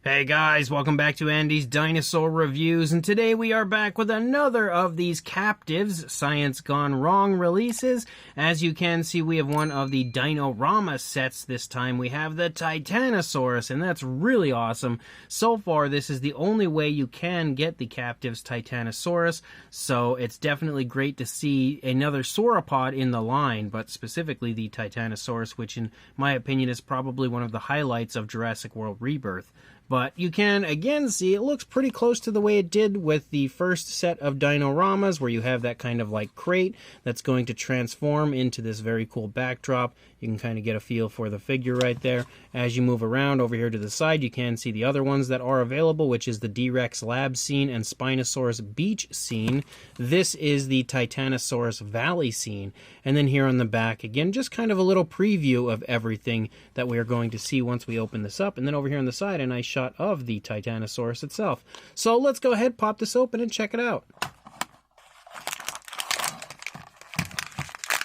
Hey guys, welcome back to Andy's Dinosaur Reviews, and today we are back with another of these Captivz Science Gone Wrong releases. As you can see, we have one of the Dinorama sets this time. We have the Titanosaurus, and that's really awesome. So far, this is the only way you can get the Captivz Titanosaurus, so it's definitely great to see another sauropod in the line, but specifically the Titanosaurus, which in my opinion is probably one of the highlights of Jurassic World Rebirth. But you can, again, see it looks pretty close to the way it did with the first set of Dinoramas, where you have that kind of like crate that's going to transform into this very cool backdrop. You can kind of get a feel for the figure right there. As you move around over here to the side, you can see the other ones that are available, which is the D-Rex Lab Scene and Spinosaurus Beach Scene. This is the Titanosaurus Valley Scene. And then here on the back, again, just kind of a little preview of everything that we are going to see once we open this up. And then over here on the side, a nice shot of the Titanosaurus itself. So let's go ahead, pop this open, and check it out.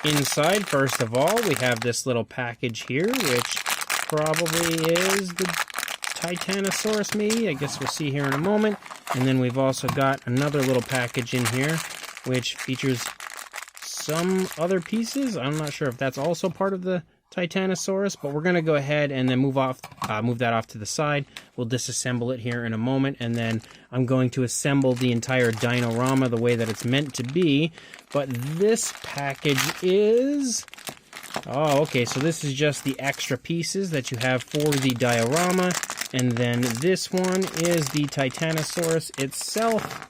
Inside, first of all, we have this little package here, which probably is the Titanosaurus, maybe. I guess we'll see here in a moment. And then we've also got another little package in here, which features some other pieces. I'm not sure if that's also part of the Titanosaurus, but we're going to go ahead and then move that off to the side. We'll disassemble it here in a moment, and then I'm going to assemble the entire Dinorama the way that it's meant to be. But this package is... oh, okay, so this is just the extra pieces that you have for the Diorama, and then this one is the Titanosaurus itself.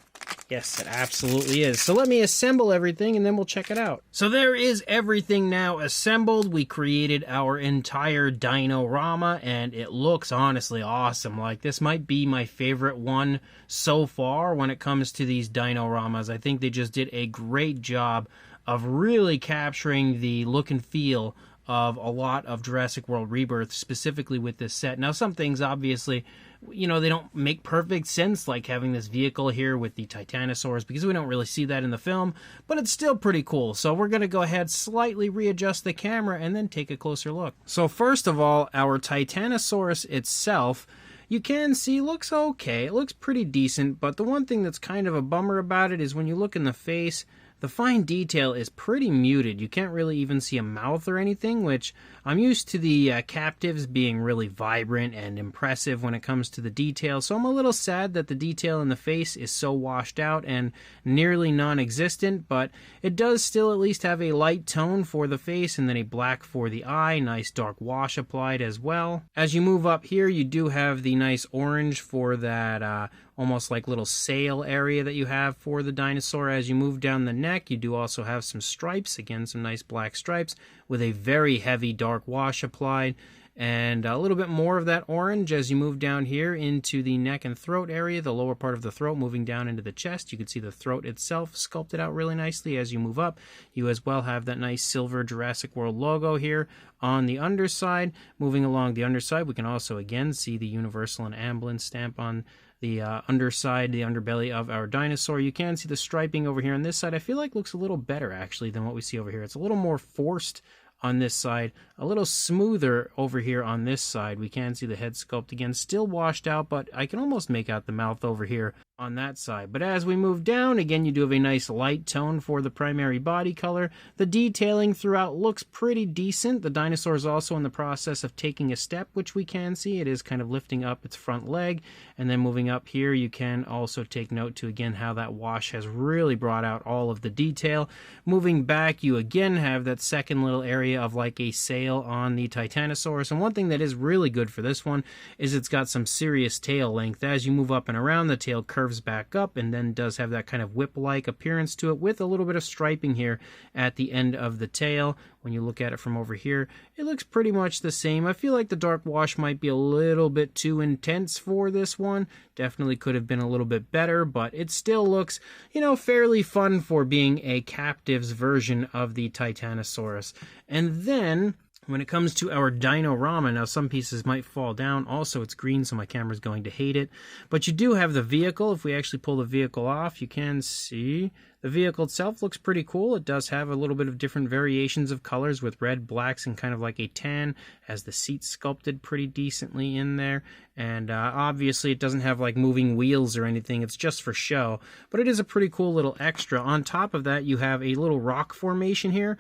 Yes, it absolutely is. So let me assemble everything and then we'll check it out. So there is everything now assembled. We created our entire Dinorama and it looks honestly awesome. Like, this might be my favorite one so far when it comes to these Dinoramas. I think they just did a great job of really capturing the look and feel of a lot of Jurassic World Rebirth, specifically with this set. Now, some things obviously, you know, they don't make perfect sense, like having this vehicle here with the Titanosaurs, because we don't really see that in the film, but it's still pretty cool. So we're going to go ahead, slightly readjust the camera, and then take a closer look. So first of all, our Titanosaurus itself, you can see looks okay. It looks pretty decent, but the one thing that's kind of a bummer about it is when you look in the face, the fine detail is pretty muted. You can't really even see a mouth or anything, which I'm used to the Captivz being really vibrant and impressive when it comes to the detail. So I'm a little sad that the detail in the face is so washed out and nearly non-existent, but it does still at least have a light tone for the face and then a black for the eye. Nice dark wash applied as well. As you move up here, you do have the nice orange for that almost like little sail area that you have for the dinosaur. As you move down the neck, you do also have some stripes, again some nice black stripes with a very heavy dark wash applied, and a little bit more of that orange as you move down here into the neck and throat area, the lower part of the throat moving down into the chest. You can see the throat itself sculpted out really nicely. As you move up, you as well have that nice silver Jurassic World logo here on the underside. Moving along the underside, we can also again see the Universal and Amblin stamp on the underside, the underbelly of our dinosaur. You can see the striping over here on this side. I feel like looks a little better actually than what we see over here. It's a little more forced on this side, a little smoother over here on this side. We can see the head sculpt again, still washed out, but I can almost make out the mouth over here on that side. But as we move down, again, you do have a nice light tone for the primary body color. The detailing throughout looks pretty decent. The dinosaur is also in the process of taking a step, which we can see. It is kind of lifting up its front leg. And then moving up here, you can also take note to, again, how that wash has really brought out all of the detail. Moving back, you again have that second little area of like a sail on the Titanosaurus. And one thing that is really good for this one is it's got some serious tail length. As you move up and around, the tail curves back up and then does have that kind of whip-like appearance to it with a little bit of striping here at the end of the tail. When you look at it from over here, it looks pretty much the same. I feel like the dark wash might be a little bit too intense for this one. Definitely could have been a little bit better, but it still looks, you know, fairly fun for being a Captivz version of the Titanosaurus. And then When it comes to our Dinorama, now some pieces might fall down. Also, it's green, so my camera's going to hate it. But you do have the vehicle. If we actually pull the vehicle off, you can see the vehicle itself looks pretty cool. It does have a little bit of different variations of colors with red, blacks, and kind of like a tan. Has the seats sculpted pretty decently in there. And obviously, it doesn't have like moving wheels or anything. It's just for show. But it is a pretty cool little extra. On top of that, you have a little rock formation here.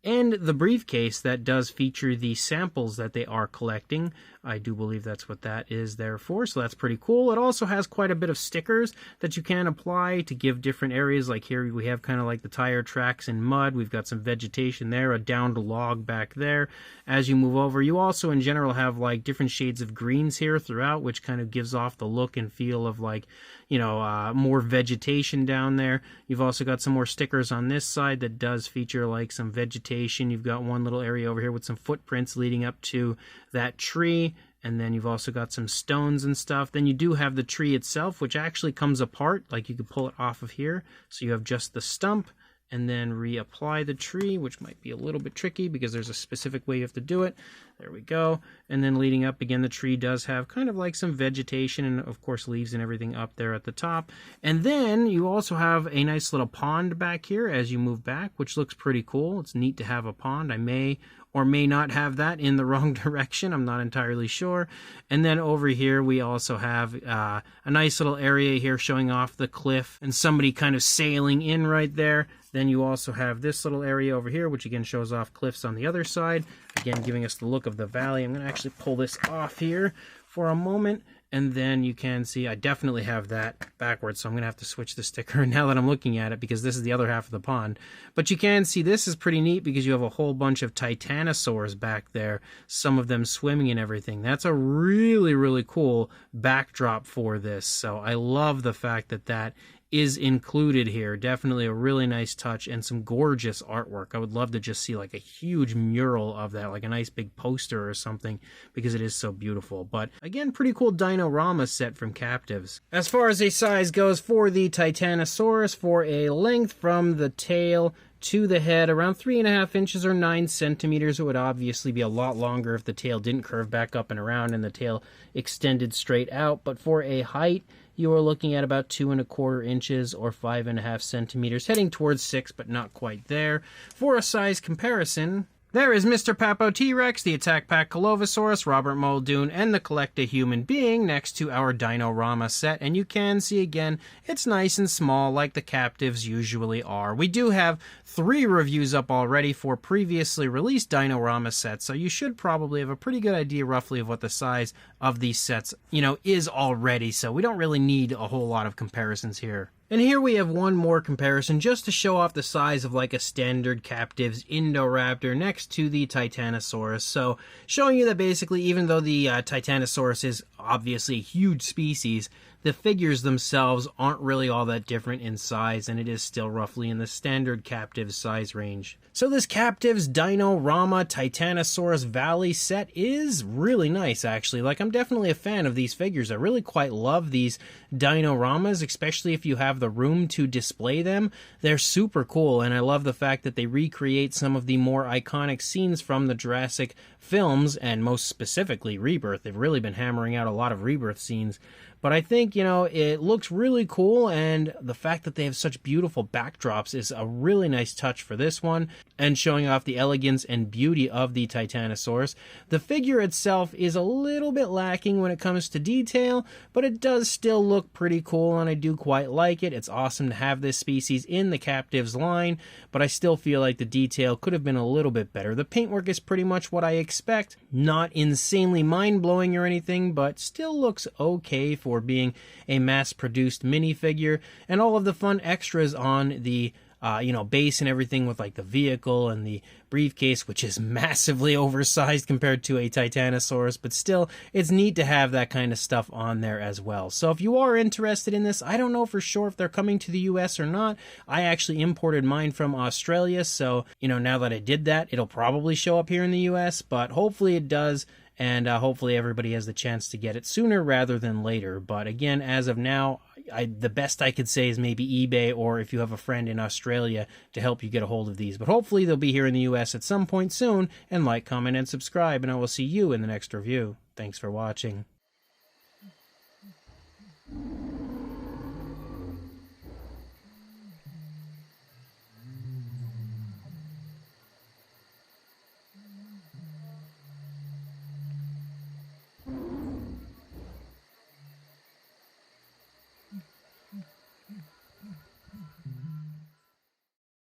And the briefcase that does feature the samples that they are collecting. I do believe that's what that is there for, so that's pretty cool. It also has quite a bit of stickers that you can apply to give different areas. Like here we have kind of like the tire tracks in mud. We've got some vegetation there, a downed log back there. As you move over, you also in general have like different shades of greens here throughout, which kind of gives off the look and feel of like, you know, more vegetation down there. You've also got some more stickers on this side that does feature like some vegetation. You've got one little area over here with some footprints leading up to that tree. And then you've also got some stones and stuff. Then you do have the tree itself, which actually comes apart. Like you could pull it off of here. So you have just the stump and then reapply the tree, which might be a little bit tricky because there's a specific way you have to do it. There we go. And then leading up, again, the tree does have kind of like some vegetation and, of course, leaves and everything up there at the top. And then you also have a nice little pond back here as you move back, which looks pretty cool. It's neat to have a pond. I may or may not have that in the wrong direction. I'm not entirely sure. And then over here, we also have a nice little area here showing off the cliff and somebody kind of sailing in right there. Then you also have this little area over here, which again shows off cliffs on the other side. Again, giving us the look of the valley. I'm going to actually pull this off here for a moment. And then you can see I definitely have that backwards, so I'm going to have to switch the sticker now that I'm looking at it because this is the other half of the pond. But you can see this is pretty neat because you have a whole bunch of Titanosaurs back there, some of them swimming and everything. That's a really, really cool backdrop for this. So I love the fact that that is included here. Definitely a really nice touch and some gorgeous artwork. I would love to just see like a huge mural of that, like a nice big poster or something, because it is so beautiful. But again, pretty cool Dinorama set from Captivz. As far as a size goes for the Titanosaurus, for a length from the tail to the head, around 3.5 inches or 9 centimeters. It would obviously be a lot longer if the tail didn't curve back up and around and the tail extended straight out. But for a height, you are looking at about 2.25 inches or 5.5 centimeters, heading towards 6, but not quite there. For a size comparison, there is Mr. Papo T-Rex, the Attack Pack Colovosaurus, Robert Muldoon, and the Collecta Human Being next to our Dinorama set. And you can see again, it's nice and small like the Captivz usually are. We do have 3 reviews up already for previously released Dinorama sets, so you should probably have a pretty good idea roughly of what the size of these sets, you know, is already. So we don't really need a whole lot of comparisons here. And here we have one more comparison just to show off the size of like a standard Captivz Indoraptor next to the Titanosaurus. So showing you that basically even though the Titanosaurus is obviously a huge species, the figures themselves aren't really all that different in size, and it is still roughly in the standard Captivz size range. So this Captivz Dinorama Titanosaurus Valley set is really nice, actually. Like, I'm definitely a fan of these figures. I really quite love these Dinoramas, especially if you have the room to display them. They're super cool, and I love the fact that they recreate some of the more iconic scenes from the Jurassic films, and most specifically Rebirth. They've really been hammering out a lot of Rebirth scenes. But I think, you know, it looks really cool, and the fact that they have such beautiful backdrops is a really nice touch for this one, and showing off the elegance and beauty of the Titanosaurus. The figure itself is a little bit lacking when it comes to detail, but it does still look pretty cool, and I do quite like it. It's awesome to have this species in the Captivz line, but I still feel like the detail could have been a little bit better. The paintwork is pretty much what I expect. Not insanely mind-blowing or anything, but still looks okay for being a mass-produced minifigure, and all of the fun extras on the base and everything with like the vehicle and the briefcase, which is massively oversized compared to a Titanosaurus, but still, it's neat to have that kind of stuff on there as well. So if you are interested in this, I don't know for sure if they're coming to the US or not. I actually imported mine from Australia, so, you know, now that I did that, it'll probably show up here in the US, but hopefully it does. And hopefully everybody has the chance to get it sooner rather than later. But again, as of now, the best I could say is maybe eBay, or if you have a friend in Australia to help you get a hold of these. But hopefully they'll be here in the US at some point soon. And like, comment, and subscribe, and I will see you in the next review. Thanks for watching.